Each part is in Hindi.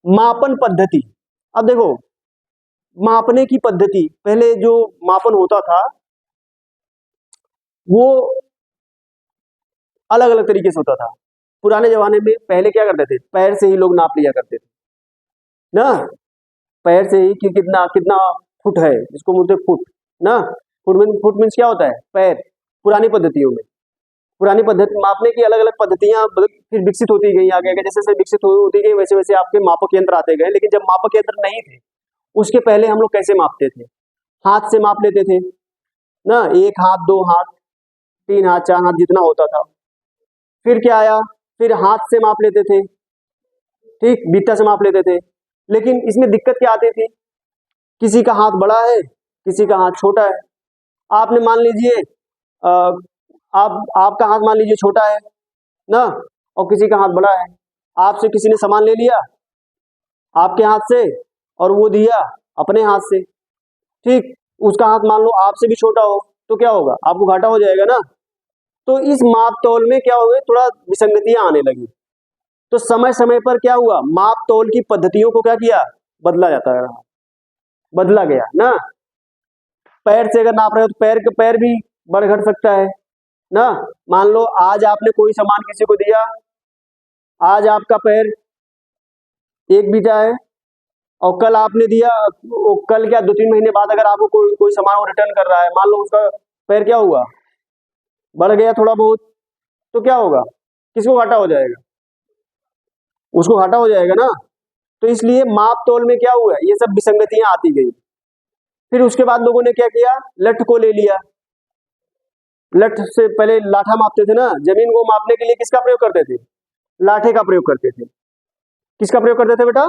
मापन पद्धति। अब देखो, मापने की पद्धति, पहले जो मापन होता था वो अलग अलग तरीके से होता था। पुराने जमाने में पहले क्या करते थे, पैर से ही लोग नाप लिया करते थे ना, पैर से ही कि कितना कितना फुट है, जिसको बोलते हैं फुट ना। फुट मीन्स क्या होता है, पैर। पुरानी पद्धतियों में, पुरानी पद्धति मापने की अलग अलग पद्धतियां फिर विकसित होती गई, आगे आगे जैसे जैसे विकसित होती गई वैसे वैसे आपके मापक यंत्र आते गए। लेकिन जब मापक यंत्र नहीं थे, उसके पहले हम लोग कैसे मापते थे, हाथ से माप लेते थे ना, एक हाथ, दो हाथ, तीन हाथ, चार हाथ, जितना होता था। फिर क्या आया, फिर हाथ से माप लेते थे, ठीक, बीता से माप लेते थे। लेकिन इसमें दिक्कत क्या आती थी, किसी का हाथ बड़ा है, किसी का हाथ छोटा है। आपने मान लीजिए आपका हाथ मान लीजिए छोटा है ना, और किसी का हाथ बड़ा है। आपसे किसी ने सामान ले लिया आपके हाथ से और वो दिया अपने हाथ से, ठीक, उसका हाथ मान लो आपसे भी छोटा हो, तो क्या होगा, आपको घाटा हो जाएगा ना। तो इस माप तौल में क्या हुआ, थोड़ा विसंगतियां आने लगी। तो समय समय पर क्या हुआ, माप तौल की पद्धतियों को क्या किया, बदला जाता रहा, बदला गया ना। पैर से अगर नाप रहे हो तो पैर भी बढ़ घट सकता है ना। मान लो आज आपने कोई सामान किसी को दिया, आज आपका पैर 1 बीटा है, और कल आपने दिया, कल क्या 2-3 महीने बाद अगर आपको कोई सामान वो रिटर्न कर रहा है, मान लो उसका पैर क्या हुआ, बढ़ गया थोड़ा बहुत, तो क्या होगा, किसको घाटा हो जाएगा, उसको घाटा हो जाएगा ना। तो इसलिए माप तौल में क्या हुआ, ये सब विसंगतियां आती गई। फिर उसके बाद लोगों ने क्या किया, लठ को ले लिया। लठ से पहले लाठा मापते थे ना, जमीन को मापने के लिए किसका प्रयोग करते थे, लाठे का प्रयोग करते थे। किसका प्रयोग करते थे बेटा,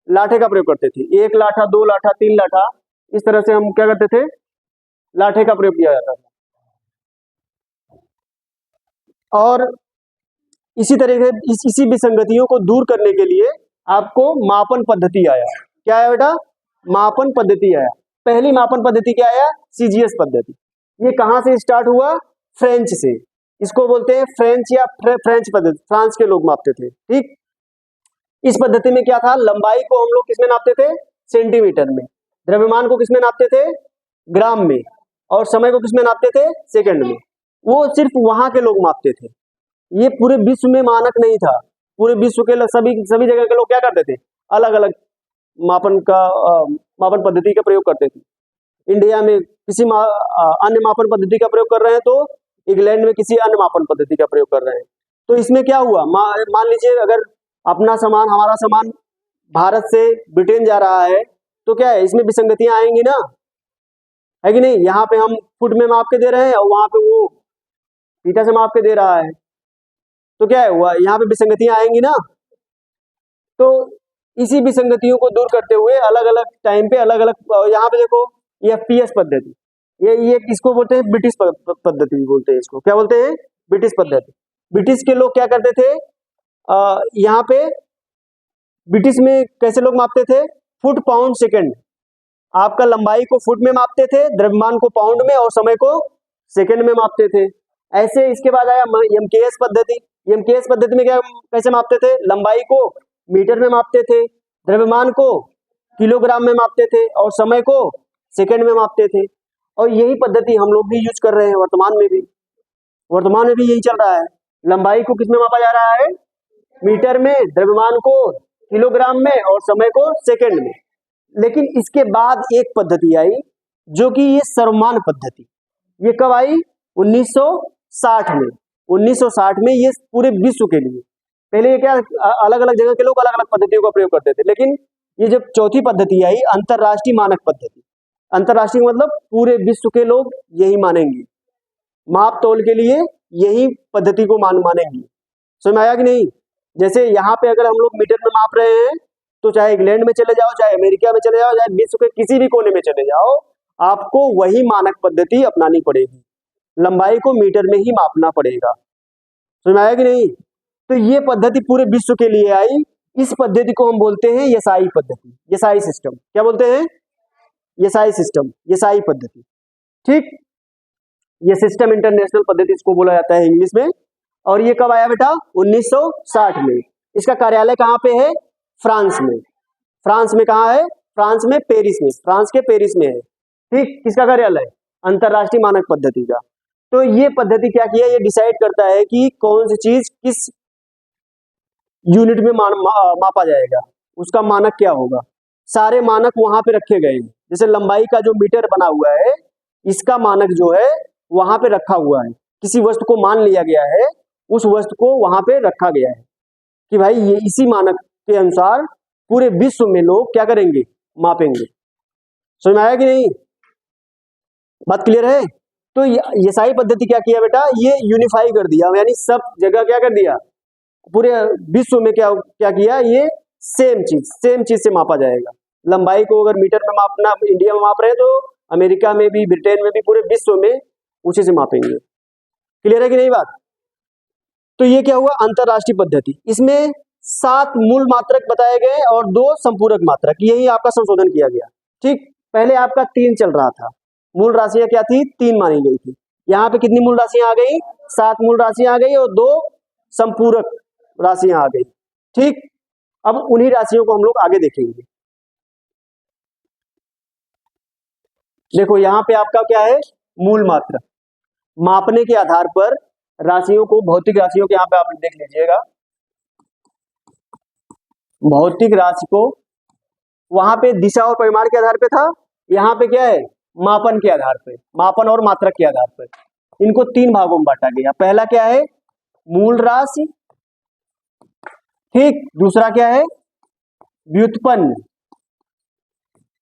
लाठे का प्रयोग करते थे। 1 लाठा, 2 लाठा, 3 लाठा, इस तरह से हम क्या करते थे, लाठे का प्रयोग किया जाता था। और इसी तरह से इसी विसंगतियों को दूर करने के लिए आपको मापन पद्धति आया। क्या आया बेटा, मापन पद्धति आया। पहली मापन पद्धति क्या आया, सीजीएस पद्धति। ये कहां से स्टार्ट हुआ, फ्रेंच से। इसको बोलते हैं फ्रेंच या फ्रेंच पद्धति, फ्रांस के लोग मापते थे, ठीक। इस पद्धति में क्या था, लंबाई को हम लोग किसमें नापते थे, सेंटीमीटर में, द्रव्यमान को किसमें नापते थे, ग्राम में, और समय को किसमें नापते थे, सेकंड में। वो सिर्फ वहां के लोग मापते थे, ये पूरे विश्व में मानक नहीं था। पूरे विश्व के सभी जगह के लोग क्या करते थे, अलग अलग मापन पद्धति का प्रयोग करते थे। इंडिया में किसी अन्य मापन पद्धति का प्रयोग कर रहे हैं, तो इंग्लैंड में किसी अन्य मापन पद्धति का प्रयोग कर रहे हैं। तो इसमें क्या हुआ, मान लीजिए अगर अपना सामान, हमारा सामान भारत से ब्रिटेन जा रहा है, तो क्या है, इसमें विसंगतियां आएंगी ना, है कि नहीं। यहाँ पे हम फुट में माप के दे रहे हैं और वहां पे वो मीटर से माप के दे रहा है, तो क्या है हुआ, यहाँ पे विसंगतियां आएंगी ना। तो इसी विसंगतियों को दूर करते हुए अलग अलग टाइम पे अलग अलग, यहाँ पे देखो ये एफपीएस पद्धति, ये किसको बोलते हैं, ब्रिटिश पद्धति बोलते हैं इसको। क्या बोलते हैं, ब्रिटिश पद्धति। ब्रिटिश के लोग क्या करते थे, यहाँ पे ब्रिटिश में कैसे लोग मापते थे, फुट पाउंड सेकंड। आपका लंबाई को फुट में मापते थे, द्रव्यमान को पाउंड में, और समय को सेकंड में मापते थे। ऐसे इसके बाद आया एमकेएस पद्धति। एमकेएस पद्धति में क्या कैसे मापते थे, लंबाई को मीटर में मापते थे, द्रव्यमान को किलोग्राम में मापते थे, और समय को सेकंड में मापते थे। और यही पद्धति हम लोग भी यूज कर रहे हैं वर्तमान में भी यही चल रहा है। लंबाई को किसमें मापा जा रहा है, मीटर में, द्रव्यमान को किलोग्राम में, और समय को सेकंड में। लेकिन इसके बाद एक पद्धति आई जो कि ये सर्वमान्य पद्धति। ये कब आई, 1960 में। 1960 में ये पूरे विश्व के लिए, पहले ये क्या अलग अलग जगह के लोग अलग अलग पद्धतियों का प्रयोग करते थे, लेकिन ये जब चौथी पद्धति आई, अंतरराष्ट्रीय मानक पद्धति। अंतरराष्ट्रीय मतलब पूरे विश्व के लोग यही मानेंगे, माप तौल के लिए यही पद्धति को मानेंगे। समझ में आया कि नहीं। जैसे यहाँ पे अगर हम लोग मीटर में माप रहे हैं, तो चाहे इंग्लैंड में चले जाओ, चाहे अमेरिका में चले जाओ, चाहे विश्व के किसी भी कोने में चले जाओ, आपको वही मानक पद्धति अपनानी पड़ेगी, लंबाई को मीटर में ही मापना पड़ेगा। समझ में आया कि नहीं। तो ये पद्धति पूरे विश्व के लिए आई। इस पद्धति को हम बोलते हैं यसाई पद्धति, यसाई सिस्टम। क्या बोलते हैं, यसाई सिस्टम, यसाई पद्धति, ठीक। ये सिस्टम इंटरनेशनल पद्धति इसको बोला जाता है इंग्लिश में। और ये कब आया बेटा, 1960 में। इसका कार्यालय कहाँ पे है, फ्रांस में। फ्रांस में कहाँ है? फ्रांस में पेरिस में, फ्रांस के पेरिस में है। ठीक, किसका कार्यालय? अंतरराष्ट्रीय मानक पद्धति का। तो ये पद्धति क्या किया, ये डिसाइड करता है कि कौन सी चीज किस यूनिट में मापा जाएगा, उसका मानक क्या होगा। सारे मानक वहां पे रखे गए हैं। जैसे लंबाई का जो मीटर बना हुआ है, इसका मानक जो है वहां पे रखा हुआ है। किसी वस्तु को मान लिया गया है, उस वस्तु को वहां पे रखा गया है कि भाई ये इसी मानक के अनुसार पूरे विश्व में लोग क्या करेंगे, मापेंगे। समझ में आया कि नहीं? बात क्लियर है? तो यसाई पद्धति क्या किया बेटा, ये यूनिफाई कर दिया, यानी सब जगह क्या कर दिया, पूरे विश्व में क्या क्या किया, ये सेम चीज से मापा जाएगा। लंबाई को अगर मीटर में मापना, इंडिया में माप रहे हैं तो अमेरिका में भी, ब्रिटेन में भी, पूरे विश्व में उसी से मापेंगे। क्लियर है कि नहीं बात? तो ये क्या हुआ, अंतरराष्ट्रीय पद्धति। इसमें 7 मूल मात्रक बताए गए और 2 संपूरक मात्रक, यही आपका संशोधन किया गया। ठीक, पहले आपका 3 चल रहा था, मूल राशियां क्या थी, 3 मानी गई थी। यहाँ पे कितनी मूल राशियां आ गई, 7 मूल राशियां आ गई और 2 संपूरक राशियां आ गई। ठीक, अब उन्हीं राशियों को हम लोग आगे देखेंगे। देखो यहाँ पे आपका क्या है, मूल मात्रक। मापने के आधार पर राशियों को, भौतिक राशियों के यहाँ पे आप देख लीजिएगा, भौतिक राशि को वहां पे दिशा और परिमाण के आधार पे था, यहाँ पे क्या है, मापन के आधार पे, मापन और मात्रक के आधार पर। इनको 3 भागों में बांटा गया। पहला क्या है, मूल राशि। ठीक, दूसरा क्या है, व्युत्पन्न,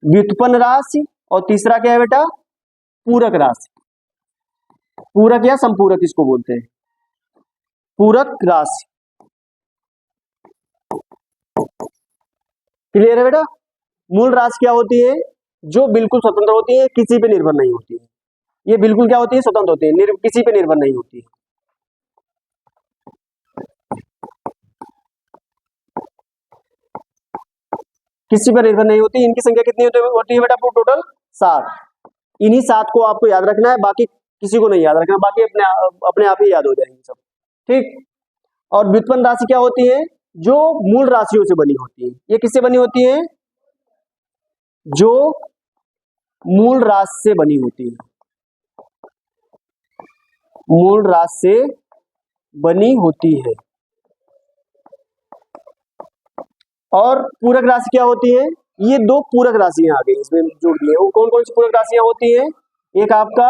व्युत्पन्न राशि। और तीसरा क्या है बेटा, पूरक राशि। पूरक या संपूरक इसको बोलते हैं, पूरक राशि। क्लियर है बेटा? मूल राशि क्या होती है, जो बिल्कुल स्वतंत्र होती है, किसी पे निर्भर नहीं होती है। ये बिल्कुल क्या होती है, स्वतंत्र होती है, किसी पे निर्भर नहीं होती है। किसी पर निर्भर नहीं होती। इनकी संख्या कितनी होती है बेटा, टोटल 7। इन्हीं 7 को आपको याद रखना है, बाकी किसी को नहीं याद रखना, बाकी अपने आप ही याद हो जाएंगे सब। ठीक, और व्युत्पन्न राशि क्या होती है, जो मूल राशियों से बनी होती है। ये किससे बनी होती है, जो मूल राशि से बनी होती है, मूल राशि से बनी होती है। और पूरक राशि क्या होती है, ये 2 पूरक राशियां आ गई इसमें जोड़ दिए। वो कौन कौन सी पूरक राशियां होती है, एक आपका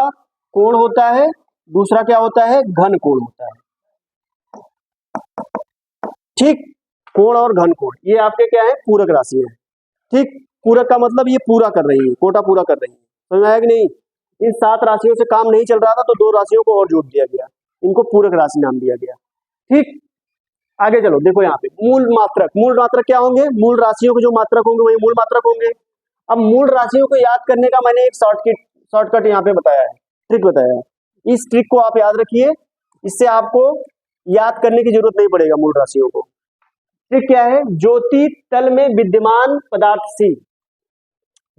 कोण होता है, दूसरा क्या होता है, घन कोण होता है। ठीक, कोण और घन कोण ये आपके क्या है, पूरक राशि है। ठीक, पूरक का मतलब ये पूरा कर रही है, कोटा पूरा कर रही है। समझ में आया कि नहीं? इन 7 राशियों से काम नहीं चल रहा था तो 2 राशियों को और जोड़ दिया गया, इनको पूरक राशि नाम दिया गया। ठीक, आगे चलो, देखो यहाँ पे मूल मात्रक। मूल मात्रक क्या होंगे, मूल राशियों के जो मात्रक होंगे वही मूल मात्रक होंगे। अब मूल राशियों को याद करने का मैंने एक शॉर्टकट यहाँ पे बताया है, ट्रिक बताया है। इस ट्रिक को आप याद रखिए, इससे आपको याद करने की जरूरत नहीं पड़ेगा मूल राशियों को। ट्रिक क्या है, ज्योति तल में विद्यमान पदार्थ सी,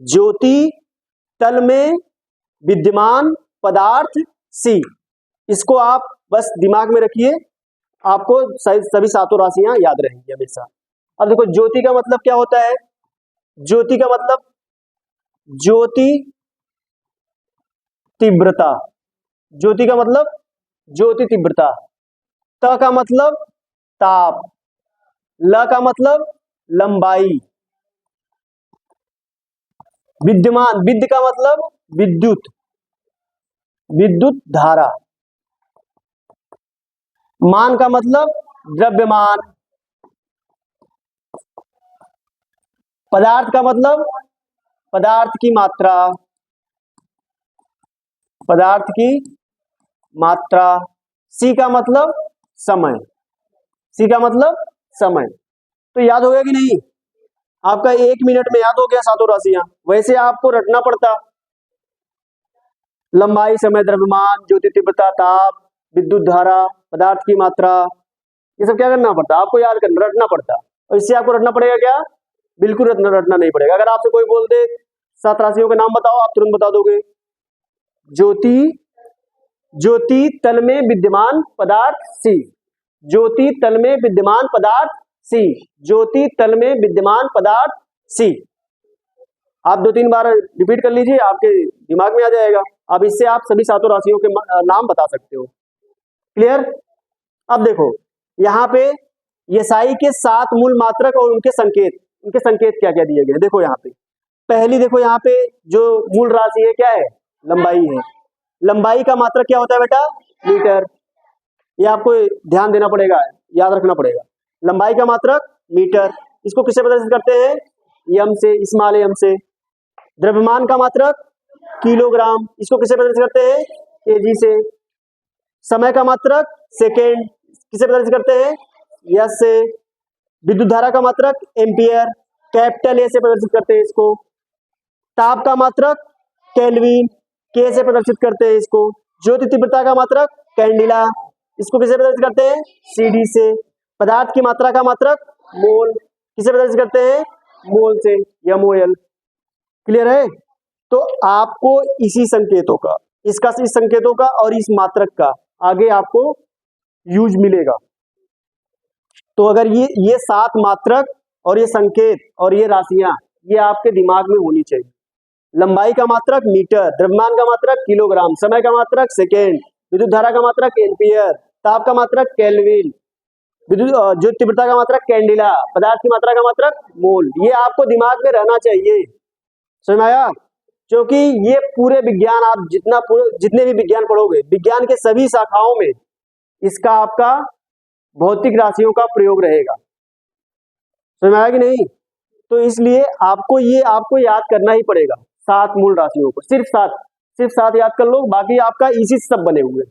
ज्योति तल में विद्यमान पदार्थ सी, इसको आप बस दिमाग में रखिए, आपको सभी 7 राशियां याद रहेंगी हमेशा। अब देखो ज्योति का मतलब क्या होता है, ज्योति का मतलब ज्योति तीव्रता, ज्योति का मतलब ज्योति तीव्रता। त का मतलब ताप, ल का मतलब लंबाई, विद्यमान, विद्य का मतलब विद्युत, विद्युत धारा, मान का मतलब द्रव्यमान, पदार्थ का मतलब पदार्थ की मात्रा, पदार्थ की मात्रा, सी का मतलब समय, सी का मतलब समय। तो याद हो गया कि नहीं? आपका 1 मिनट में याद हो गया 7 राशियां। वैसे आपको रटना पड़ता, लंबाई, समय, द्रव्यमान, ज्योति तीव्रता, ताप, विद्युत धारा, पदार्थ की मात्रा, ये सब क्या करना पड़ता, आपको याद करना, रटना पड़ता। और इससे आपको रटना पड़ेगा क्या, बिल्कुल रटना नहीं पड़ेगा। अगर आपसे कोई बोल दे 7 राशियों के नाम बताओ, आप तुरंत बता दोगे। ज्योति, ज्योति तल में विद्यमान पदार्थ सी, ज्योति तल में विद्यमान पदार्थ सी, ज्योति तल में विद्यमान पदार्थ सी। आप 2-3 बार रिपीट कर लीजिए, आपके दिमाग में आ जाएगा। अब इससे आप सभी सातों राशियों के नाम बता सकते हो। क्लियर? अब देखो यहाँ पे यसाई के 7 मूल मात्रक और उनके संकेत क्या क्या दिए गए। देखो यहाँ पे पहली, देखो यहाँ पे जो मूल राशि है क्या है, लंबाई है। लंबाई का मात्रक क्या होता है बेटा, मीटर। ये आपको ध्यान देना पड़ेगा, याद रखना पड़ेगा। लंबाई का मात्रक मीटर, इसको किससे प्रदर्शित करते हैं, यम से, स्मॉल एम से। द्रव्यमान का मात्रक किलोग्राम, इसको किससे प्रदर्शित करते हैं, केजी से। समय का मात्रक सेकेंड, किससे प्रदर्शित करते हैं, यस से। विद्युत धारा का मात्रक एम्पियर, कैपिटल ए से प्रदर्शित करते हैं इसको। ताप का मात्रक केल्विन, के से प्रदर्शित करते हैं इसको। ज्योति तीव्रता का मात्रक कैंडिला, इसको किससे प्रदर्शित करते हैं, सीडी से। पदार्थ की मात्रा का मात्रक मोल, किससे प्रदर्शित करते हैं, मोल से, MOL। क्लियर है? तो आपको इसी संकेतों का, इस संकेतों का और इस मात्रक का आगे आपको यूज मिलेगा। तो अगर ये 7 मात्रक और ये संकेत और ये राशियां ये आपके दिमाग में होनी चाहिए। लंबाई का मात्रक मीटर, द्रव्यमान का मात्रक किलोग्राम, समय का मात्रक सेकेंड, विद्युत धारा का मात्रक एम्पियर, ताप का मात्रक केल्विन, ज्योति तीव्रता का मात्रक कैंडिला, पदार्थ की मात्रा का मात्रक मोल। ये आपको दिमाग में रहना चाहिए। समझ में आया? क्योंकि ये पूरे विज्ञान, आप जितने भी विज्ञान पढ़ोगे, विज्ञान के सभी शाखाओं में इसका आपका भौतिक राशियों का प्रयोग रहेगा। समझ में आया कि नहीं? तो इसलिए आपको याद करना ही पड़ेगा 7 मूल राशियों को, सिर्फ 7 याद कर लो। बाकी आपका इसी से सब बने हुए।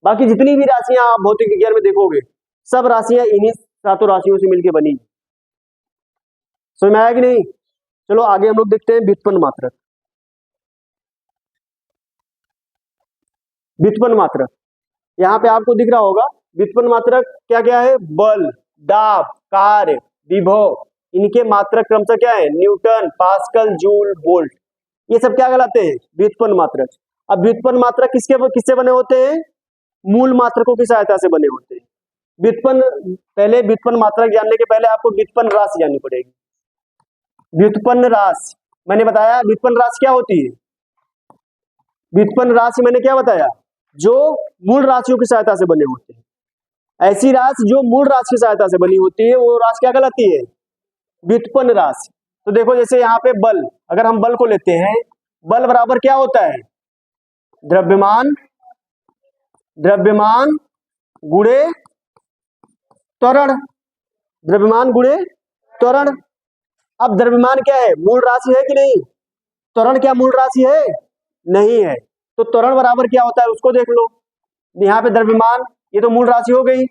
बाकी जितनी भी राशियां आप भौतिक विज्ञान में देखोगे, सब राशियां इन्हीं 7 राशियों से मिलकर बनी। समझ में आया कि नहीं? चलो आगे हम लोग देखते हैं व्युत्पन्न मात्रक। व्युत्पन्न मात्रक यहाँ पे आपको दिख रहा होगा। व्युत्पन्न मात्रक क्या क्या है, बल, दाब, कार्य, विभव, इनके मात्रक क्रमशः क्या है, न्यूटन, पास्कल, जूल, वोल्ट। ये सब क्या कहलाते हैं, व्युत्पन्न मात्रक। अब व्युत्पन्न मात्रक किससे बने होते हैं, मूल मात्रकों की सहायता से बने होते हैं। व्युत्पन्न मात्रक जानने के पहले आपको व्युत्पन्न राशि जाननी पड़ेगी। व्युत्पन्न राशि मैंने बताया, व्युत्पन्न राशि क्या होती है, व्युत्पन्न राशि मैंने क्या बताया, जो मूल राशियों की सहायता से बने होते हैं। ऐसी राशि जो मूल राशि की सहायता से बनी होती है वो राशि क्या कहलाती है, व्युत्पन्न राशि। तो देखो जैसे यहाँ पे बल, अगर हम बल को लेते हैं, बल बराबर क्या होता है, द्रव्यमान गुणे त्वरण, द्रव्यमान गुणे त्वरण। अब द्रव्यमान क्या है, मूल राशि है कि नहीं, त्वरण क्या मूल राशि है, नहीं है। तो त्वरण बराबर क्या होता है उसको देख लो। यहाँ पे द्रव्यमान, ये तो मूल राशि हो गई,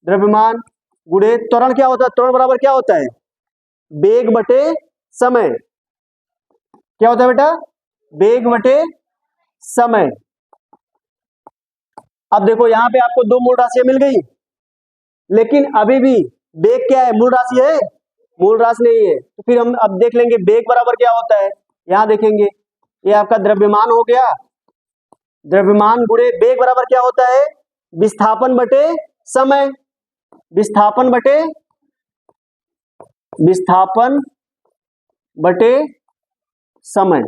द्रव्यमान गुणे त्वरण क्या होता है, त्वरण बराबर क्या होता है, वेग बटे समय। क्या होता है बेटा, वेग बटे समय। अब देखो यहाँ पे आपको 2 मूल राशियां मिल गई, लेकिन अभी भी वेग क्या है, मूल राशि है, मूल राशि नहीं है। तो फिर हम अब देख लेंगे वेग बराबर क्या होता है। यहाँ देखेंगे ये आपका द्रव्यमान हो गया, द्रव्यमान गुणे वेग बराबर क्या होता है, विस्थापन बटे समय। विस्थापन बटे समय,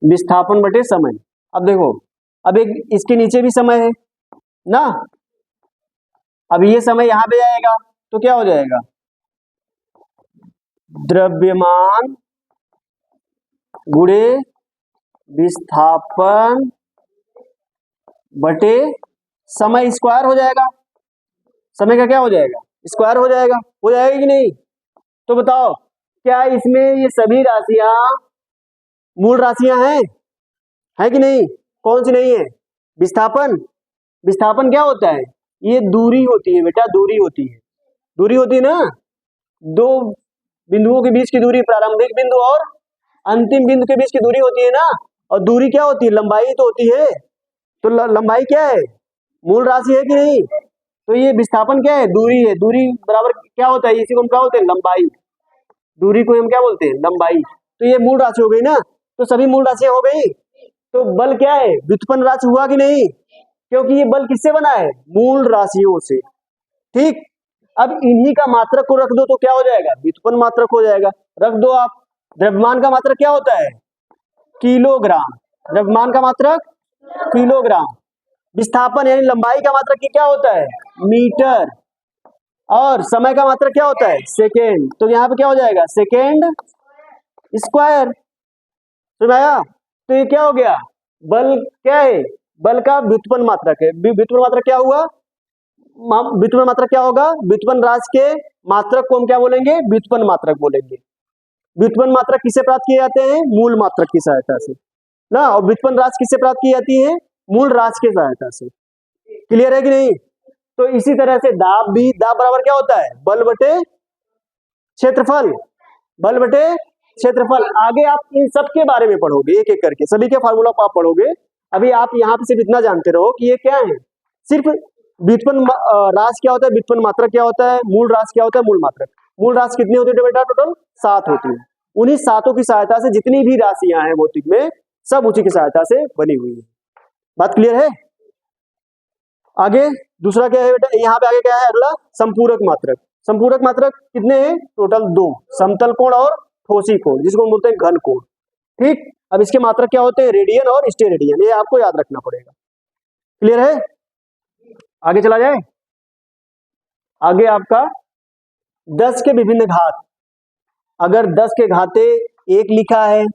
विस्थापन बटे समय। अब देखो, अब एक इसके नीचे भी समय है ना, अब ये समय यहां पे आएगा तो क्या हो जाएगा, द्रव्यमान गुणे विस्थापन बटे समय स्क्वायर हो जाएगा। समय का क्या हो जाएगा, स्क्वायर हो जाएगा कि नहीं। तो बताओ क्या इसमें ये सभी राशियां मूल राशियां हैं कि नहीं, कौन सी नहीं है, विस्थापन क्या होता है, ये दूरी होती है बेटा, दूरी होती है ना, 2 बिंदुओं के बीच की दूरी, प्रारंभिक बिंदु और अंतिम बिंदु के बीच की दूरी होती है ना। और दूरी क्या होती है, लंबाई तो होती है। तो लंबाई क्या है, मूल राशि है कि नहीं। तो ये विस्थापन क्या है, दूरी है। दूरी बराबर क्या होता है, इसी को हम क्या बोलते हैं, लंबाई। दूरी को हम क्या बोलते हैं, लंबाई। तो ये मूल राशि हो गई ना, तो सभी मूल राशियां हो गई। तो बल क्या है, व्युत्पन्न राशि हुआ कि नहीं, क्योंकि ये बल किससे बना है? मूल राशियों से। ठीक, अब इन्हीं का मात्रक को रख दो तो क्या हो जाएगा? व्युत्पन्न मात्रक हो जाएगा। रख दो आप। द्रव्यमान का मात्रक क्या होता है? किलोग्राम। द्रव्यमान का मात्रक किलोग्राम। विस्थापन यानी लंबाई का मात्रक क्या होता है? मीटर। और समय का मात्रक क्या होता है? सेकेंड। तो यहाँ पे क्या हो जाएगा? Second square. समझ आया? तो ये क्या हो गया? बल क्या है? बल का व्युत्पन्न मात्रक है। व्युत्पन्न मात्रक क्या हुआ? व्युत्पन्न मात्रक क्या होगा? व्युत्पन्न राशि के मात्रक को हम क्या बोलेंगे? व्युत्पन्न मात्रक बोलेंगे। व्युत्पन्न मात्रक किससे प्राप्त किए जाते हैं? मूल मात्रक की सहायता से ना। और व्युत्पन्न राशि किससे प्राप्त की जाती है? मूल राशि की सहायता से। क्लियर है कि नहीं? तो इसी तरह से दाब भी, दाब बराबर क्या होता है? बल बटे क्षेत्रफल। बल बटे क्षेत्रफल। आगे आप इन सब के बारे में पढ़ोगे एक एक करके, सभी के फार्मूला आप पढ़ोगे। अभी आप यहाँ पे सिर्फ इतना जानते रहो कि ये क्या है। सिर्फ व्युत्पन्न राशि क्या होता है, व्युत्पन्न मात्रक क्या होता है, मूल राशि क्या होता है, मूल मात्रक। मूल राशि कितनी होती है बेटा? टोटल 7 होती है। उन्हीं 7 की सहायता से जितनी भी राशियां हैं भौतिक में, सब उसी की सहायता से बनी हुई है। बात क्लियर है? आगे दूसरा क्या है बेटा? यहाँ पे आगे क्या है? अगला संपूरक मात्रक। संपूरक मात्रक कितने हैं? टोटल 2, समतल कोण और ठोसी कोण, जिसको बोलते हैं घन कोण। ठीक, अब इसके मात्रक क्या होते हैं? रेडियन और स्टेरेडियन। ये आपको याद रखना पड़ेगा। क्लियर है? आगे चला जाए। आगे आपका 10 के विभिन्न घात। अगर 10 के घाते 1 लिखा है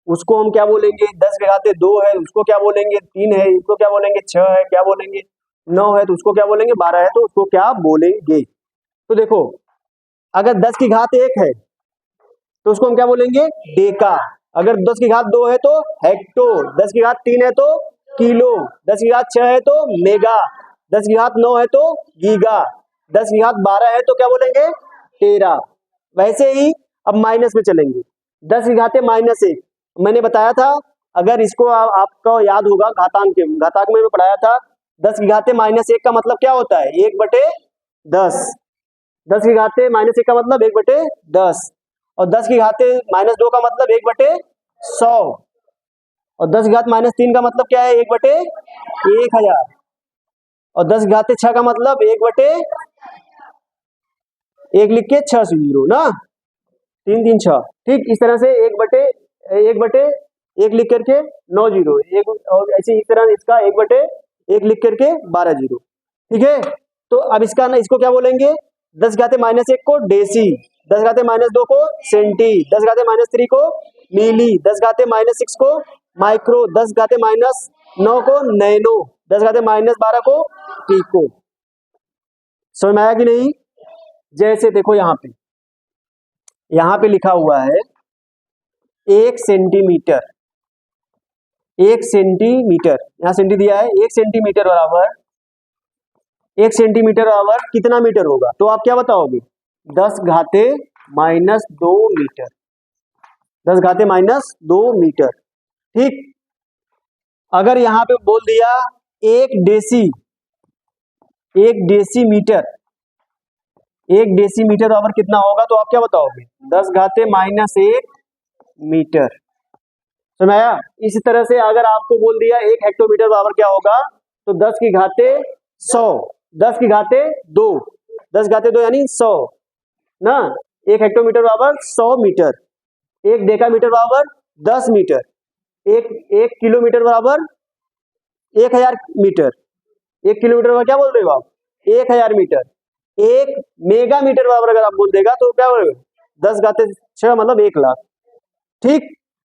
उसको हम क्या बोलेंगे? 10 के घाते 2 है उसको क्या बोलेंगे? 3 है उसको क्या बोलेंगे? 6 है क्या बोलेंगे? 9 है तो उसको क्या बोलेंगे? 12 है तो उसको क्या बोलेंगे? तो देखो, अगर 10 की घात 1 है तो उसको हम क्या बोलेंगे? डेका। अगर 10 की घात 2 है तो हेक्टो। 10 की घात 3 है तो किलो। 10 की घात 6 है तो मेगा। 10 की घात 9 है तो गीगा। 10 की घात 12 है तो क्या बोलेंगे? टेरा। वैसे ही अब माइनस में चलेंगे। 10 की घाते -1 मैंने बताया था। अगर इसको आपको याद होगा, घातांक में पढ़ाया था। 10 की घाते -1 का मतलब क्या होता है? 1/10। 10 की घाते -1 का मतलब 1/10। और 10 की घाते -2 का मतलब 1/100। और 10 की घात -3 का मतलब क्या है? 1/1000। और 10 की घाते 6 का मतलब 1 लिख के 6 0 ना, 3 3 6। ठीक, इस तरह से 1 लिख करके 9 0 एक, और ऐसे इस तरह इसका 1/1 लिख करके 12 0। ठीक है, तो अब इसका ना, इसको क्या बोलेंगे? 10 घाते -1 को डेसी, 10 घाते -2 को सेंटी, 10 घाते -3 को मिली, 10 घाते -6 को माइक्रो, 10 घाते -9 को नैनो, 10 घाते -12 को पीको। समझ में आया कि नहीं? जैसे देखो यहाँ पे लिखा हुआ है 1 सेंटीमीटर। 1 सेंटीमीटर, यहाँ सेंटी दिया है। 1 सेंटीमीटर बराबर, 1 सेंटीमीटर बराबर कितना मीटर होगा? तो आप क्या बताओगे? 10 घाते -2 मीटर। 10 घाते -2 मीटर। ठीक, अगर यहाँ पे बोल दिया 1 डेसीमीटर, 1 डेसीमीटर बराबर कितना होगा? तो आप क्या बताओगे? 10 घाते -1 मीटर। समझ आया? इसी तरह से अगर आपको बोल दिया 1 हेक्टोमीटर बराबर क्या होगा? तो 10 की घाते 100, 10 की घाते 2, 10 घाते 2 यानी 100 ना। 1 हेक्टोमीटर बराबर 100 मीटर। 1 डेकामीटर बराबर 10 मीटर। 1 किलोमीटर बराबर 1000 मीटर। 1 किलोमीटर बराबर क्या बोल रहे हो आप? 1000 मीटर। 1 मेगा मीटर बराबर अगर आप बोल देगा तो क्या बोलेगा? 10 घाते 6 मतलब 1 लाख। ठीक,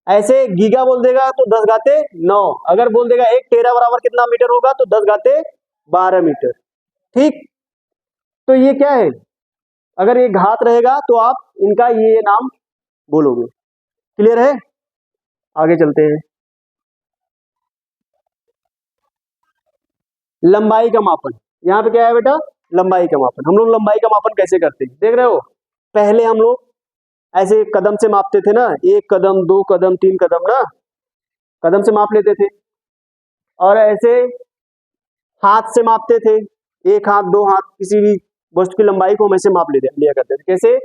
ऐसे गीगा बोल देगा तो 10 घाते 9। अगर बोल देगा 1 टेरा बराबर कितना मीटर होगा? तो 10 घाते 12 मीटर। ठीक, तो ये क्या है? अगर ये घात रहेगा तो आप इनका ये नाम बोलोगे। क्लियर है? आगे चलते हैं। लंबाई का मापन। यहाँ पे क्या है बेटा? लंबाई का मापन। हम लोग लंबाई का मापन कैसे करते हैं देख रहे हो? पहले हम लोग ऐसे कदम से मापते थे ना, 1 कदम 2 कदम 3 कदम ना, कदम से माप लेते थे। और ऐसे हाथ से मापते थे, 1 हाथ 2 हाथ, किसी भी वस्तु की लंबाई को हम ऐसे माप लिया करते थे। कैसे?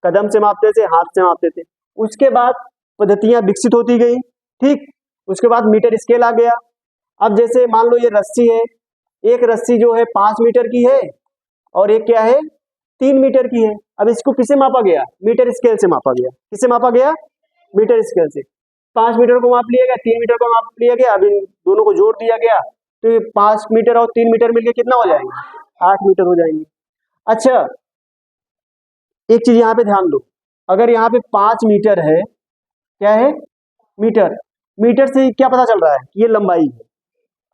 कदम से मापते थे, हाथ से मापते थे। उसके बाद पद्धतियां विकसित होती गई। ठीक, उसके बाद मीटर स्केल आ गया। अब जैसे मान लो ये रस्सी है, एक रस्सी जो है 5 मीटर की है और एक क्या है 3 मीटर की है। अब इसको किससे मापा गया? मीटर स्केल से मापा गया। किससे मापा गया? मीटर स्केल से। 5 मीटर को माप लिया गया, 3 मीटर को माप लिया गया, अब इन दोनों को जोड़ दिया गया तो ये 5 मीटर और 3 मीटर मिलके कितना हो जाएंगे? 8 मीटर हो जाएंगे। अच्छा, एक चीज यहाँ पे ध्यान दो, अगर यहाँ पे 5 मीटर है, क्या है? मीटर। मीटर से क्या पता चल रहा है कि ये लंबाई है।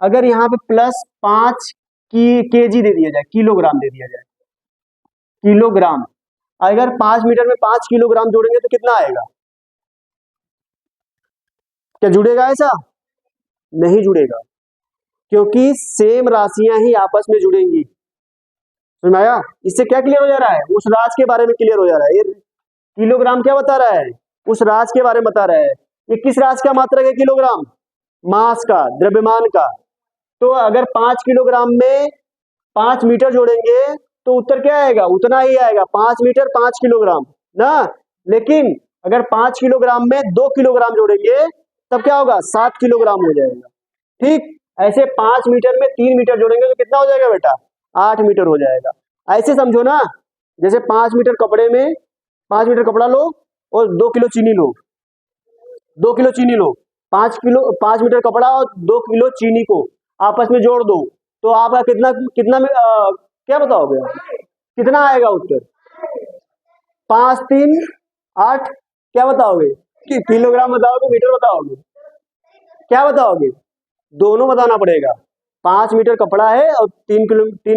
अगर यहाँ पे प्लस 5 की केजी दे दिया जाए, किलोग्राम दे दिया जाए, किलोग्राम, अगर 5 मीटर में 5 किलोग्राम जोड़ेंगे तो कितना आएगा? क्या जुड़ेगा? ऐसा नहीं जुड़ेगा, क्योंकि सेम राशियां ही आपस में जुड़ेंगी। समझ में आया? इससे क्या क्लियर हो जा रहा है? उस राज के बारे में क्लियर हो जा रहा है। ये किलोग्राम क्या बता रहा है? उस राज के बारे में बता रहा है। ये किस राज का मात्रक है? किलोग्राम, मास का, द्रव्यमान का। तो अगर 5 किलोग्राम में 5 मीटर जोड़ेंगे तो उत्तर क्या आएगा? उतना ही आएगा, 5 मीटर 5 किलोग्राम ना। लेकिन अगर 5 किलोग्राम में 2 किलोग्राम जोड़ेंगे तब क्या होगा? 7 किलोग्राम हो जाएगा। ठीक ऐसे 5 मीटर में 3 मीटर जोड़ेंगे तो कितना हो जाएगा बेटा? 8 मीटर हो जाएगा। ऐसे समझो ना, जैसे 5 मीटर कपड़े में 5 मीटर कपड़ा लो और 2 किलो चीनी लो, 2 किलो चीनी लो, 5 मीटर कपड़ा और 2 किलो चीनी को आपस में जोड़ दो तो आपका कितना कितना क्या बताओगे? कितना आएगा उत्तर? 5 3 8, क्या बताओगे? किलोग्राम बताओगे, मीटर बताओगे, क्या बताओगे? दोनों बताना पड़ेगा। 5 मीटर कपड़ा है और 3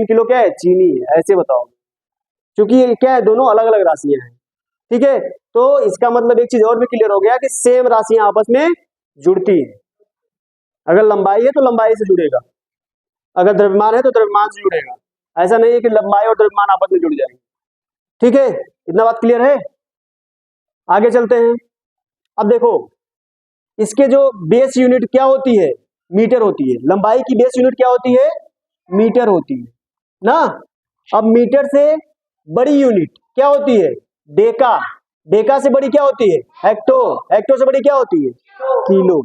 किलो क्या है? चीनी है, ऐसे बताओगे, क्योंकि ये क्या है? दोनों अलग अलग राशियां हैं। ठीक है, तो इसका मतलब एक चीज और भी क्लियर हो गया कि सेम राशियां आपस में जुड़ती है। अगर लंबाई है तो लंबाई से जुड़ेगा, अगर द्रव्यमान है तो द्रव्यमान से जुड़ेगा। ऐसा नहीं है कि लंबाई और द्रव्यमान आपस में जुड़ जाएंगे। ठीक है, इतना बात क्लियर है? आगे चलते हैं। अब देखो, इसके जो बेस यूनिट क्या होती है? मीटर होती है। लंबाई की बेस यूनिट क्या होती है? मीटर होती है ना। अब मीटर से बड़ी यूनिट क्या होती है? डेका। डेका से बड़ी क्या होती है? हेक्टो। हेक्टो से बड़ी क्या होती है? किलो।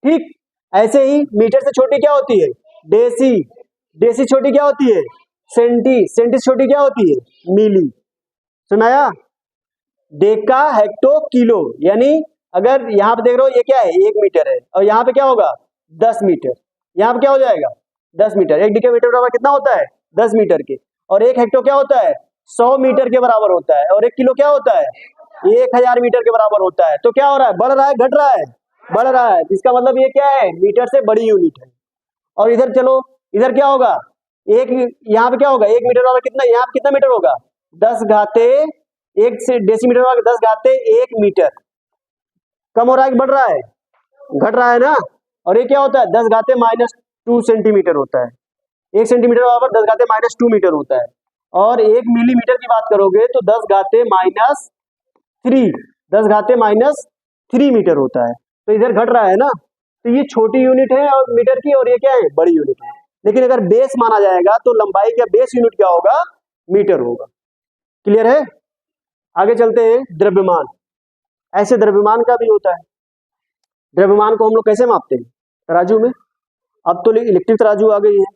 ठीक ऐसे ही मीटर से छोटी क्या होती है? डेसी। डेसी छोटी क्या होती है? सेंटी। सेंटी से छोटी क्या होती है? मिली। सुनाया? डेका, हेक्टो, किलो, यानी अगर यहाँ पे देख रहे हो ये क्या है? 1 मीटर है और यहाँ पे क्या होगा? 10 मीटर। यहाँ पे क्या हो जाएगा? 10 मीटर। एक डेसीमीटर बराबर कितना होता है? 10 मीटर के। और एक हेक्टो क्या होता है? 100 मीटर के बराबर होता है। और एक किलो क्या होता है? 1000 मीटर के बराबर होता है। तो क्या हो रहा है? बढ़ रहा है, घट रहा है? बढ़ रहा है। इसका मतलब ये क्या है? मीटर से बड़ी यूनिट है। और इधर चलो, इधर क्या होगा? एक, यहाँ पे क्या होगा? 1 मीटर बराबर कितना? यहाँ पे कितना मीटर होगा? 10 घाते 1 से डेसीमीटर बराबर 10 घाते 1 मीटर। कम हो रहा है कि बढ़ रहा है? घट रहा है ना। और ये क्या होता है? 10 घाते -2 सेंटीमीटर होता है। 1 सेंटीमीटर बराबर 10 घाते -2 मीटर होता है। और 1 मिलीमीटर की बात करोगे तो 10 घाते -3, 10 घाते -3 मीटर होता है। तो इधर घट रहा है ना। तो ये छोटी यूनिट है और मीटर की, और ये क्या है? बड़ी यूनिट है। लेकिन अगर बेस माना जाएगा तो लंबाई का बेस यूनिट क्या होगा? मीटर होगा। क्लियर है? आगे चलते हैं। द्रव्यमान। ऐसे द्रव्यमान का भी होता है। द्रव्यमान को हम लोग कैसे मापते हैं? तराजू में। अब तो इलेक्ट्रिक तराजू आ गई है।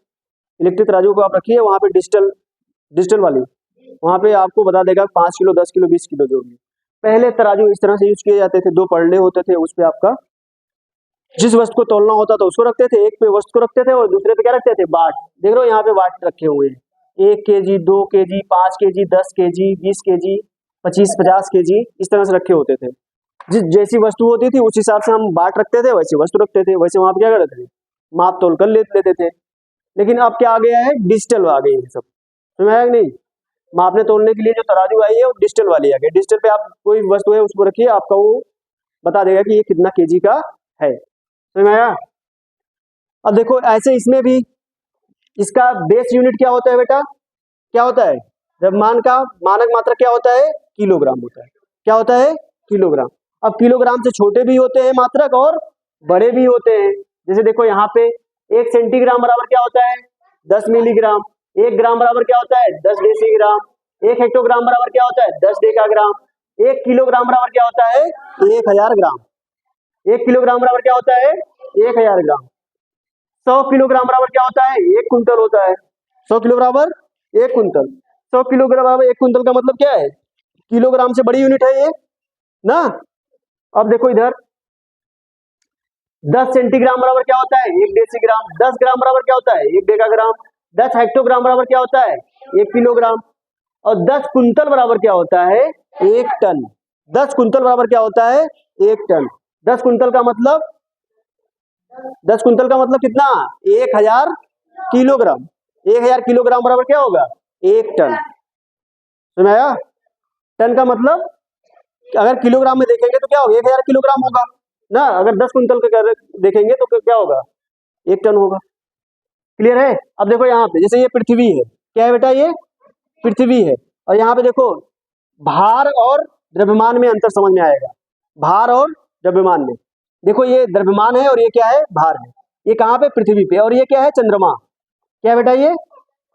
इलेक्ट्रिक तराजू को आप रखिए वहां पे, डिजिटल डिजिटल वाली, वहां पे आपको बता देगा 5 किलो 10 किलो 20 किलो जो भी। पहले तराजू इस तरह से यूज किए जाते थे, 2 पलड़े होते थे, उस पे आपका जिस वस्तु को तोलना होता था उसको रखते थे, एक पे वस्तु को रखते थे और दूसरे पे क्या रखते थे? बाट। देख रहे हो यहाँ पे बाट रखे हुए हैं, 1 KG 2 KG 5 KG 10 KG 20 KG 25 50 KG, इस तरह से रखे होते थे। जिस जैसी वस्तु होती थी उस हिसाब से हम बाट रखते थे, वैसी वस्तु रखते थे, वैसे वहां पे क्या करते थे? माप तोल कर लेते थे। लेकिन अब क्या आ गया है? डिजिटल आ गई है सब। समझ आया कि नहीं? मापने तोलने के लिए जो तराजू आई है वो डिजिटल वाली आ गई। डिजिटल पे आप कोई वस्तु है उसको रखिए, आपका वो बता देगा कि ये कितना केजी का है। समझ में आया? अब देखो ऐसे इसमें भी इसका बेस यूनिट क्या होता है बेटा? क्या होता है? द्रव्यमान का मानक मात्रक क्या होता है? किलोग्राम होता है। क्या होता है? किलोग्राम। अब किलोग्राम से छोटे भी होते हैं मात्रक और बड़े भी होते हैं। जैसे देखो यहाँ पे 1 सेंटीग्राम बराबर क्या होता है? 10 मिलीग्राम। 1 ग्राम बराबर क्या होता है? 10 डेसीग्राम। 1 हेक्टोग्राम बराबर क्या होता है? 10 डेकाग्राम। 1 किलोग्राम बराबर क्या होता है? 1000 ग्राम। 1 किलोग्राम बराबर क्या होता है? 1000 ग्राम। 100 किलोग्राम बराबर क्या होता है? 1 कुंटल होता है। 100 किलो बराबर 1 कुंटल। 100 किलोग्राम बराबर 1 कुंटल का मतलब क्या है? किलोग्राम से बड़ी यूनिट है ये ना। अब देखो इधर 10 सेंटीग्राम बराबर क्या होता है? 1 डेसीग्राम। 10 ग्राम बराबर क्या होता है? 1 डेकाग्राम। 10 हेक्टोग्राम बराबर क्या होता है? 1 किलोग्राम। और 10 कुंटल बराबर क्या होता है? 1 टन। 10 कुंटल बराबर क्या होता है? 1 टन। 10 कुंटल का मतलब 10 कुंटल का मतलब कितना? 1000 किलोग्राम। 1000 किलोग्राम बराबर क्या होगा? 1 टन। समझ आया? टन का मतलब अगर किलोग्राम में देखेंगे तो क्या होगा? 1000 किलोग्राम होगा ना। अगर 10 कुंटल के देखेंगे तो क्या होगा? 1 टन होगा। क्लियर है? अब देखो यहाँ पे जैसे ये पृथ्वी है, क्या है बेटा? ये पृथ्वी है। और यहाँ पे देखो भार और द्रव्यमान में अंतर समझ में आएगा। भार और द्रव्यमान में देखो, ये द्रव्यमान है और ये क्या है? भार है। ये कहाँ पे? पृथ्वी पे। और ये क्या है? चंद्रमा। क्या है बेटा? ये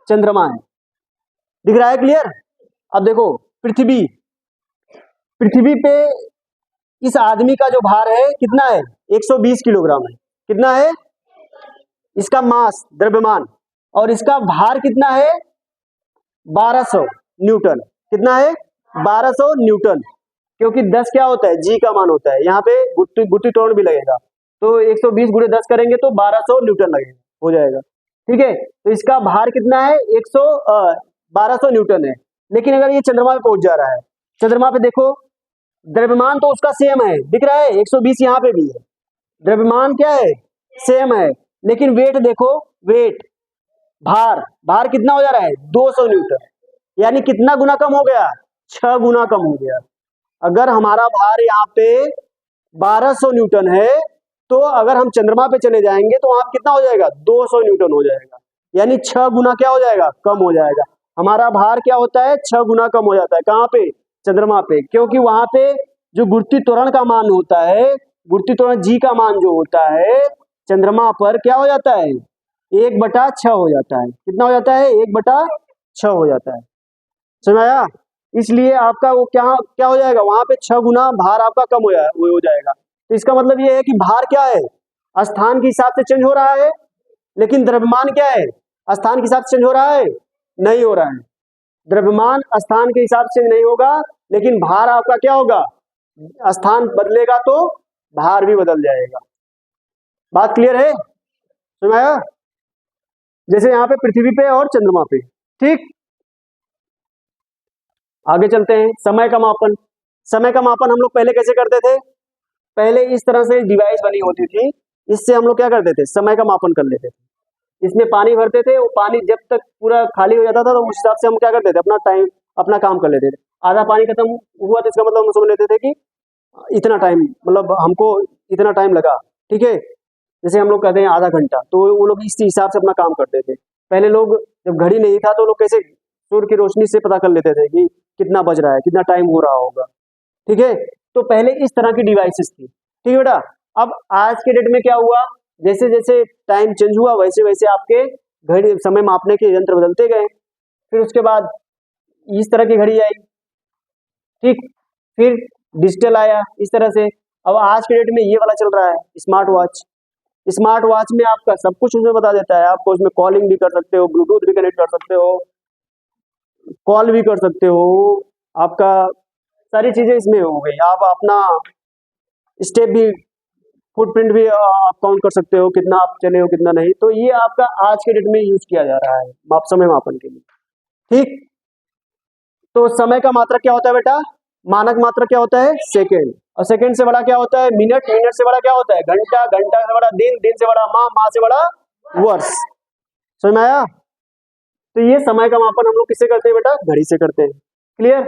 चंद्रमा है। दिख रहा है? क्लियर? अब देखो पृथ्वी पे इस आदमी का जो भार है कितना है? 120 किलोग्राम है। कितना है इसका मास, द्रव्यमान? और इसका भार कितना है? 1200 न्यूटन। कितना है? 1200 न्यूटन। क्योंकि 10 क्या होता है? जी का मान होता है। यहाँ पे गुट्टी तोड़ भी लगेगा, तो 120 गुणे 10 करेंगे तो 1200 न्यूटन लगेगा, हो जाएगा। ठीक है, तो इसका भार कितना है? 1200 न्यूटन है। लेकिन अगर ये चंद्रमा पे पहुंच जा रहा है, चंद्रमा पे देखो द्रव्यमान तो उसका सेम है, दिख रहा है? 120 यहाँ पे भी है। द्रव्यमान क्या है? सेम है। लेकिन वेट देखो, वेट भार कितना हो जा रहा है? 200 न्यूटन। यानी कितना गुना कम हो गया? 6 गुना कम हो गया। अगर हमारा भार यहाँ पे 1200 न्यूटन है, तो अगर हम चंद्रमा पे चले जाएंगे तो वहां कितना हो जाएगा? 200 न्यूटन हो जाएगा। यानी 6 गुना क्या हो जाएगा? कम हो जाएगा। हमारा भार क्या होता है? 6 गुना कम हो जाता है। कहाँ पे? चंद्रमा पे। क्योंकि वहां पे जो गुरुत्व त्वरण का मान होता है, गुरुत्व त्वरण जी का मान जो होता है, चंद्रमा पर क्या हो जाता है? 1/6 हो जाता है। कितना हो जाता है? 1/6 हो जाता है। समझ आया? इसलिए आपका वो क्या क्या हो जाएगा? वहां पे 6 गुना भार आपका कम हो जाएगा। तो इसका मतलब ये है कि भार क्या है? स्थान के हिसाब से चेंज हो रहा है। लेकिन द्रव्यमान क्या है? स्थान के हिसाब से चेंज हो रहा है? नहीं हो रहा है। द्रव्यमान स्थान के हिसाब से नहीं होगा, लेकिन भार आपका क्या होगा? स्थान बदलेगा तो भार भी बदल जाएगा। बात क्लियर है? समझ आया? जैसे यहाँ पे पृथ्वी पे और चंद्रमा पे। ठीक, आगे चलते हैं। समय का मापन। समय का मापन हम लोग पहले कैसे करते थे? पहले इस तरह से डिवाइस बनी होती थी, इससे हम लोग क्या करते थे? समय का मापन कर लेते थे। इसमें पानी भरते थे, वो पानी जब तक पूरा खाली हो जाता था तो उस हिसाब से हम क्या करते थे? अपना काम कर लेते थे। आधा पानी खत्म हुआ तो इसका मतलब हम समझ लेते थे कि इतना टाइम, मतलब हमको इतना टाइम लगा। ठीक है, जैसे हम लोग कहते हैं आधा घंटा, तो वो लोग इस हिसाब से अपना काम करते थे। पहले लोग जब घड़ी नहीं था तो लोग कैसे सूर्य की रोशनी से पता कर लेते थे कि कितना बज रहा है, कितना टाइम हो रहा होगा। ठीक है, तो पहले इस तरह की डिवाइसेस थी। ठीक है बेटा, अब आज के डेट में क्या हुआ? जैसे जैसे टाइम चेंज हुआ वैसे वैसे आपके घड़ी समय मापने के यंत्र बदलते गए। फिर उसके बाद इस तरह की घड़ी आई। ठीक, फिर डिजिटल आया इस तरह से। अब आज के डेट में ये वाला चल रहा है, स्मार्ट वॉच। स्मार्ट वॉच में आपका सब कुछ उसमें बता देता है। आपको उसमें कॉलिंग भी कर सकते हो, ब्लूटूथ भी कनेक्ट कर सकते हो, कॉल भी कर सकते हो, आपका सारी चीजें इसमें हो गई। आप अपना स्टेप भी, फुटप्रिंट भी आप काउंट कर सकते हो, कितना आप चले हो कितना नहीं। तो ये आपका आज के डेट में यूज किया जा रहा है समय मापन के लिए। ठीक, तो समय का मात्रक क्या होता है बेटा? मानक मात्रक क्या होता है? सेकेंड। और सेकेंड से बड़ा क्या होता है? मिनट। मिनट से बड़ा क्या होता है? घंटा। घंटा से बड़ा दिन। दिन से बड़ा माह। माह से बड़ा वर्ष। समझ में आया? तो ये समय का मापन हम लोग किससे करते हैं बेटा? घड़ी से करते हैं। क्लियर?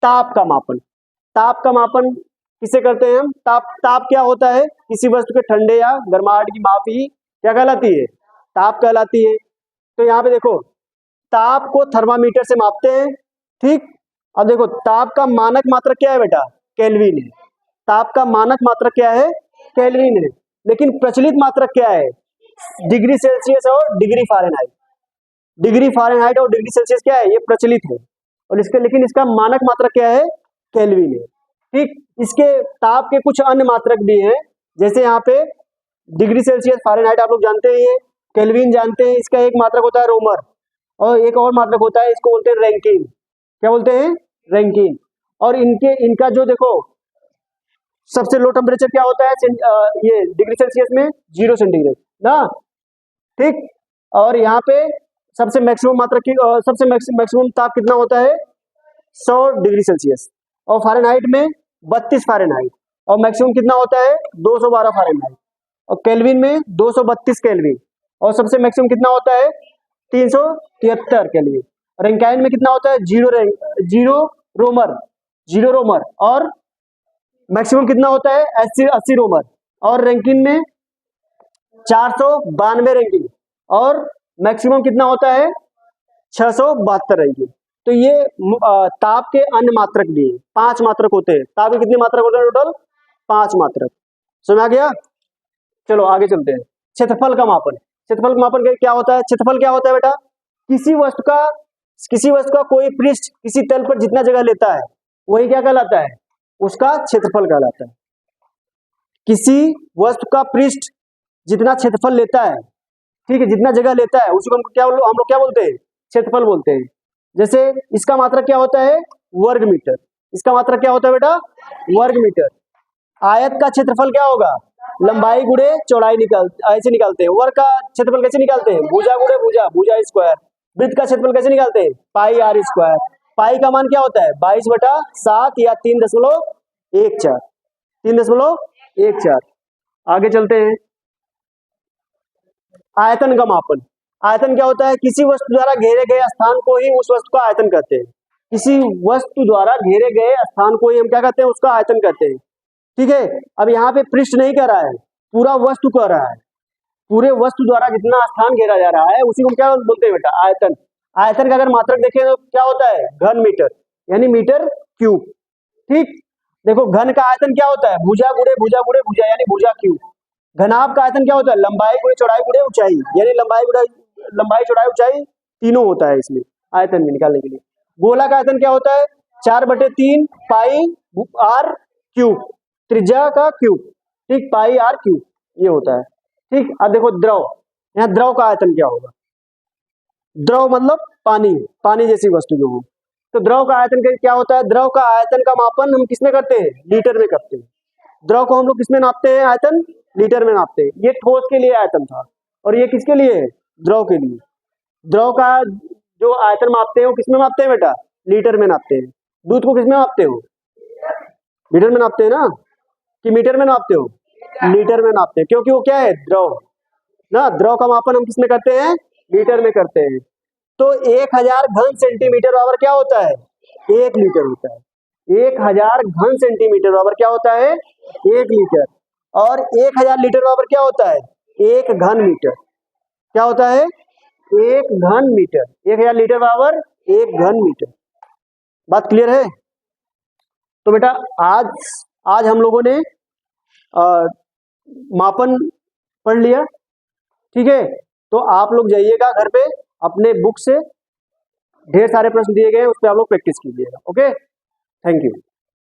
ताप का मापन। ताप का मापन किससे करते हैं हम? ताप क्या होता है? किसी वस्तु के ठंडे या गर्माहट की मापी क्या कहलाती है? ताप कहलाती है। तो यहाँ पे देखो, ताप को थर्मामीटर से मापते हैं। ठीक, अब देखो ताप का मानक मात्रक क्या है बेटा? केल्विन है। ताप का मानक मात्रक क्या है? केल्विन है। लेकिन प्रचलित मात्रक क्या है? डिग्री सेल्सियस और डिग्री फ़ारेनहाइट। डिग्री फ़ारेनहाइट और डिग्री सेल्सियस क्या है? ये प्रचलित है। और इसके लेकिन इसका मानक मात्रक क्या है? केल्विन है। ठीक, इसके ताप के कुछ अन्य मात्रक भी हैं, जैसे यहाँ पे डिग्री सेल्सियस, फ़ारेनहाइट आप लोग जानते ही हैं। केल्विन जानते हैं, इसका एक मात्रक होता है रोमर, और एक और मात्रक होता है, इसको बोलते हैं रैंकिन। क्या बोलते हैं? रैंकिन। और इनका जो देखो सबसे लो टेम्परेचर क्या होता है ये डिग्री सेल्सियस में 0 सेंटीग्रेड ना, ठीक। और यहाँ पे सबसे मैक्सिमम मात्रा की सबसे मैक्सिमम ताप कितना होता है? 100 डिग्री सेल्सियस। और फ़ारेनहाइट में 32 फ़ारेनहाइट। और मैक्सिमम कितना होता है? 212 फ़ारेनहाइट। और केल्विन में 232 केल्विन। और सबसे मैक्सिमम कितना होता है? 373 केल्विन। रैंकाइन में कितना होता है? जीरो रोमर, 0 रोमर। और मैक्सिमम कितना होता है? 80 रोमर। और रैंकिन में 492 रैंकिन। और मैक्सिमम कितना होता है? 672 रैंकिन। तो ये ताप के अन्य मात्रक भी हैं, 5 मात्रक होते हैं। ताप के कितने मात्रक होते हैं टोटल? 5 मात्रक। समझ आ गया? चलो आगे चलते हैं। क्षेत्रफल का मापन। क्षेत्रफल का मापन क्या होता है? क्षेत्रफल क्या होता है बेटा? किसी वस्तु का कोई पृष्ठ किसी तल पर जितना जगह लेता है वही क्या कहलाता है? उसका क्षेत्रफल कहलाता है। किसी वस्तु का पृष्ठ जितना क्षेत्रफल लेता है, ठीक है, जितना जगह लेता है, उसी को हम लोग क्या बोलते हैं? क्षेत्रफल बोलते हैं। जैसे इसका मात्रक क्या होता है? वर्ग मीटर। इसका मात्रक क्या होता है बेटा? वर्ग मीटर। आयत का क्षेत्रफल क्या होगा? लंबाई गुणे चौड़ाई ऐसे निकालते हैं। वर्ग का क्षेत्रफल कैसे निकालते हैं? भुजा गुणे भुजा, भुजा स्क्वायर। वृत्त का क्षेत्रफल कैसे निकालते हैं? पाई आर स्क्वायर। पाई का मान क्या होता है? 22/7 या 3.14। 3.14। आगे चलते हैं। आयतन का मापन। आयतन क्या होता है? किसी वस्तु द्वारा घेरे गए स्थान को ही उस वस्तु का आयतन कहते हैं। किसी वस्तु द्वारा घेरे गए स्थान को ही हम क्या कहते हैं? उसका आयतन कहते हैं, ठीक है। अब यहाँ पे पृष्ठ नहीं कह रहा है, पूरा वस्तु कह रहा है। पूरे वस्तु द्वारा जितना स्थान घेरा जा रहा है उसी को क्या बोलते हैं बेटा? आयतन। आयतन का अगर मात्रक देखें तो क्या होता है? घन मीटर, यानी मीटर क्यूब, ठीक। देखो घन का आयतन क्या होता है? भुजा गुणे भुजा गुणे भुजा, यानी भुजा क्यूब। घनाभ का आयतन क्या होता है? लंबाई गुणे चौड़ाई गुणे ऊंचाई, यानी लंबाई चौड़ाई ऊंचाई तीनों होता है इसमें आयतन में निकालने के लिए। गोला का आयतन क्या होता है? 4/3 पाई आर क्यूब, त्रिज्या का क्यूब, ठीक, पाई आर क्यूब ये होता है, ठीक। अब देखो द्रव, यहाँ द्रव का आयतन क्या होगा? द्रव मतलब पानी, पानी जैसी वस्तु जो हो। तो द्रव का आयतन क्या होता है? द्रव का आयतन का मापन हम किसमें करते हैं? लीटर में करते हैं। द्रव को हम लोग किसमें नापते हैं? आयतन लीटर में नापते हैं। ये ठोस के लिए आयतन था, और ये किसके लिए है? द्रव के लिए। द्रव का जो आयतन मापते हैं वो किसमें मापते हैं बेटा? लीटर में नापते हैं। दूध को किसमें मापते हो? लीटर में नापते हैं ना, कि मीटर में नापते हो? लीटर में नापते हैं, क्योंकि वो क्या है? द्रव ना। द्रव का मापन हम किसमें करते हैं? लीटर में करते हैं। तो 1000 घन सेंटीमीटर बराबर क्या होता है? 1 लीटर होता है। 1000 घन सेंटीमीटर बराबर क्या होता है? 1 लीटर। और 1000 लीटर बराबर क्या होता है? 1 घन मीटर। क्या होता है? 1 घन मीटर। 1000 लीटर बराबर 1 घन मीटर। बात क्लियर है? तो बेटा आज हम लोगों ने मापन पढ़ लिया, ठीक है। तो आप लोग जाइएगा घर पे, अपने बुक से ढेर सारे प्रश्न दिए गए हैं, उस पर आप लोग प्रैक्टिस कीजिएगा। Okay, thank you.